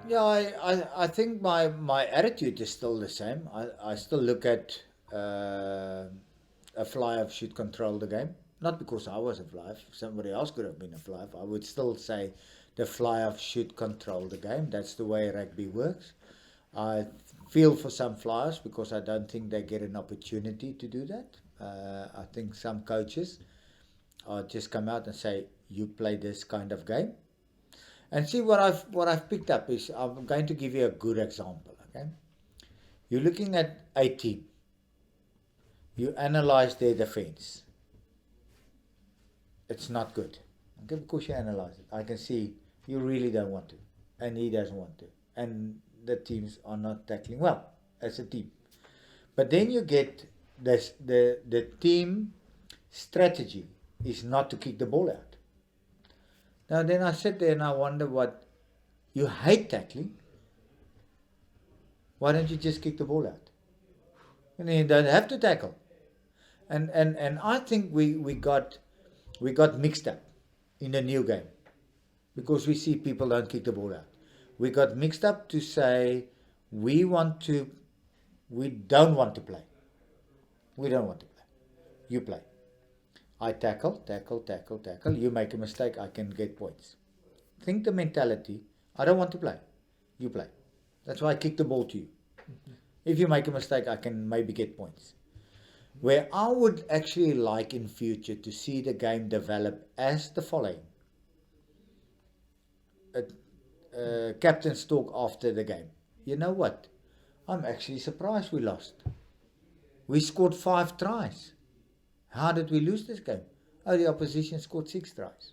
Yeah, I think my attitude is still the same. I still look at a fly-off should control the game. Not because I was a fly-off. If somebody else could have been a fly-off, I would still say the fly-off should control the game. That's the way rugby works. I feel for some flyers because I don't think they get an opportunity to do that. I think some coaches just come out and say, "You play this kind of game." And see what I've picked up is I'm going to give you a good example. Okay, you're looking at a team. You analyze their defense. It's not good. Okay, because you analyze it. I can see you really don't want to, and he doesn't want to, and the teams are not tackling well as a team. But then you get this the team strategy is not to kick the ball out. Now then I sit there and I wonder what you hate tackling. Why don't you just kick the ball out? And you don't have to tackle. And I think we got mixed up in the new game because we see people don't kick the ball out. We got mixed up to say we don't want to play. We don't want to play. You play. I tackle. You make a mistake, I can get points. Think the mentality, I don't want to play. You play. That's why I kick the ball to you. If you make a mistake, I can maybe get points. Where I would actually like in future to see the game develop as the following. Captain's talk after the game. You know what? I'm actually surprised we lost. We scored 5 tries. How did we lose this game? Oh, the opposition scored 6 tries.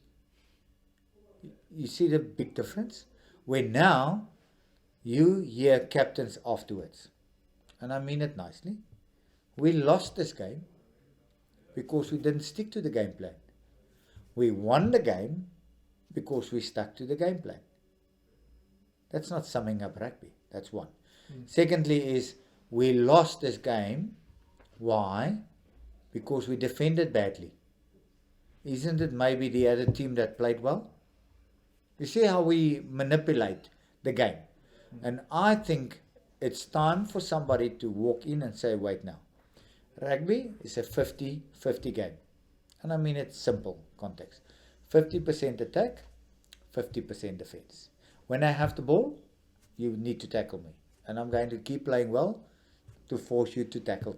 You see the big difference? Where now you hear captains afterwards. And I mean it nicely. We lost this game because we didn't stick to the game plan. We won the game because we stuck to the game plan. That's not summing up rugby. That's one. Secondly is we lost this game. Why? Because we defended badly. Isn't it maybe the other team that played well? You see how we manipulate the game. And I think it's time for somebody to walk in and say, wait now. Rugby is a 50-50 game. And I mean it's simple context. 50% attack, 50% defense. When I have the ball, you need to tackle me. And I'm going to keep playing well to force you to tackle.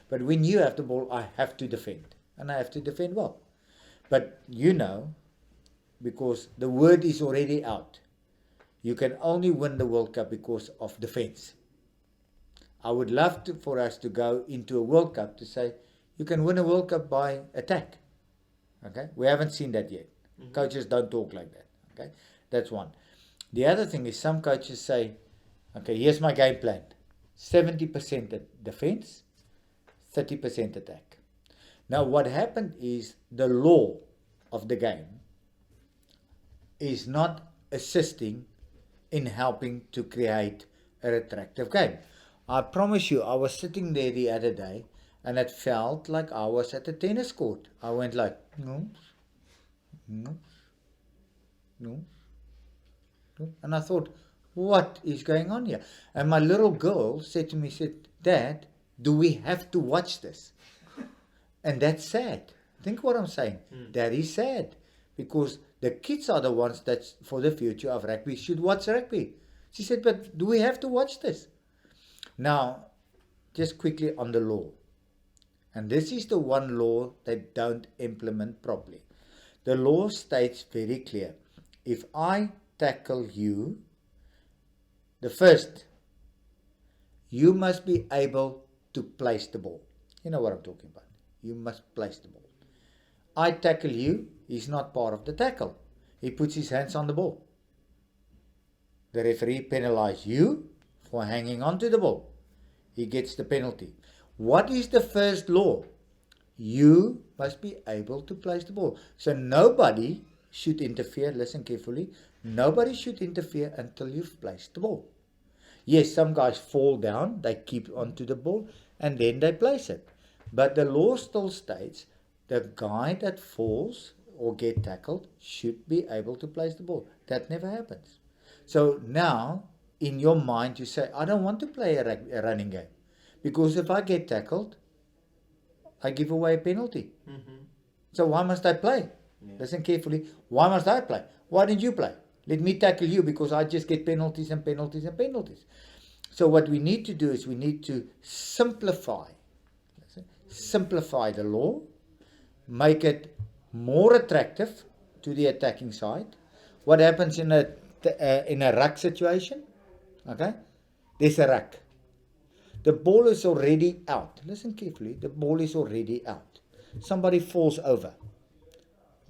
But when you have the ball, I have to defend. And I have to defend well. But you know, because the word is already out, you can only win the World Cup because of defense. I would love for us to go into a World Cup to say, you can win a World Cup by attack. Okay? We haven't seen that yet. Mm-hmm. Coaches don't talk like that. Okay? That's one. The other thing is some coaches say, okay, here's my game plan. 70% defense, 30% attack. Now what happened is the law of the game is not assisting in helping to create an attractive game. I promise you, I was sitting there the other day and it felt like I was at a tennis court. I went like, no. And I thought, what is going on here? And my little girl said to me, Dad, do we have to watch this? And that's sad. Think what I'm saying. That is sad. Because the kids are the ones that, for the future of rugby, should watch rugby. She said, but do we have to watch this? Now, just quickly on the law. And this is the one law they don't implement properly. The law states very clear. If I tackle you, the first, you must be able to place the ball. You know what I'm talking about. You must place the ball. I tackle you, he's not part of the tackle. He puts his hands on the ball. The referee penalizes you for hanging on to the ball. He gets the penalty. What is the first law? You must be able to place the ball. So nobody should interfere, listen carefully, nobody should interfere until you've placed the ball. Yes, some guys fall down, they keep onto the ball, and then they place it. But the law still states the guy that falls or get tackled should be able to place the ball. That never happens. So now, in your mind, you say, I don't want to play a running game. Because if I get tackled, I give away a penalty. So why must I play? Yeah. Listen carefully. Why must I play? Why didn't you play? Let me tackle you because I just get penalties and penalties and penalties. So what we need to do is we need to simplify the law, make it more attractive to the attacking side. What happens in a ruck situation? Okay, there's a ruck. The ball is already out. Listen carefully. The ball is already out. Somebody falls over.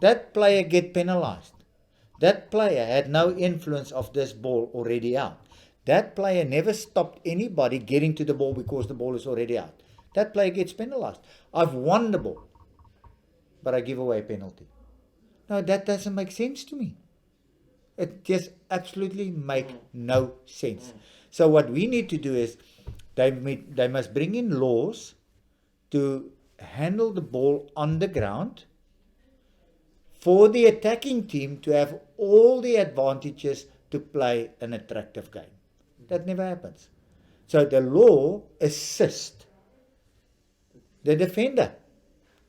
That player gets penalized. That player had no influence of this ball already out. That player never stopped anybody getting to the ball because the ball is already out. That player gets penalized. I've won the ball, but I give away a penalty. No, that doesn't make sense to me. It just absolutely makes no sense. So what we need to do is they must bring in laws to handle the ball on the ground for the attacking team to have all the advantages to play an attractive game. That never happens. So the law assists the defender.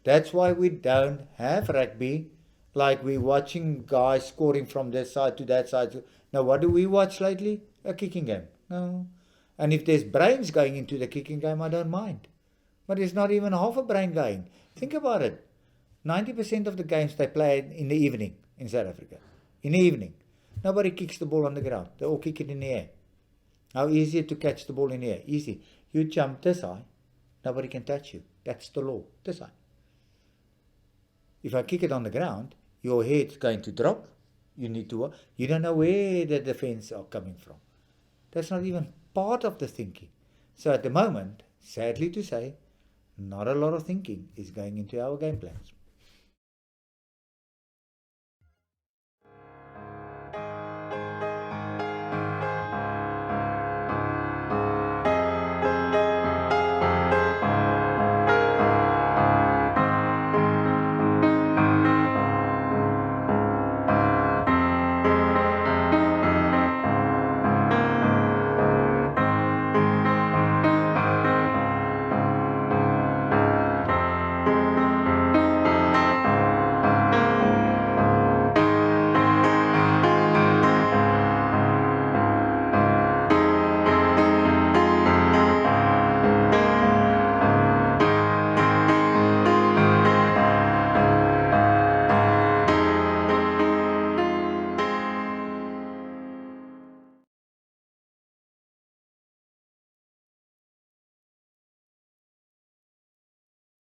That's why we don't have rugby like we're watching guys scoring from this side to that side. Now what do we watch lately? A kicking game. No. And if there's brains going into the kicking game, I don't mind. But there's not even half a brain going. Think about it. 90% of the games they play in the evening in South Africa. In the evening. Nobody kicks the ball on the ground. They all kick it in the air. How easy to catch the ball in the air? Easy. You jump this high, nobody can touch you. That's the law. This high. If I kick it on the ground, your head's going to drop. You don't know where the defense are coming from. That's not even part of the thinking. So at the moment, sadly to say, not a lot of thinking is going into our game plans.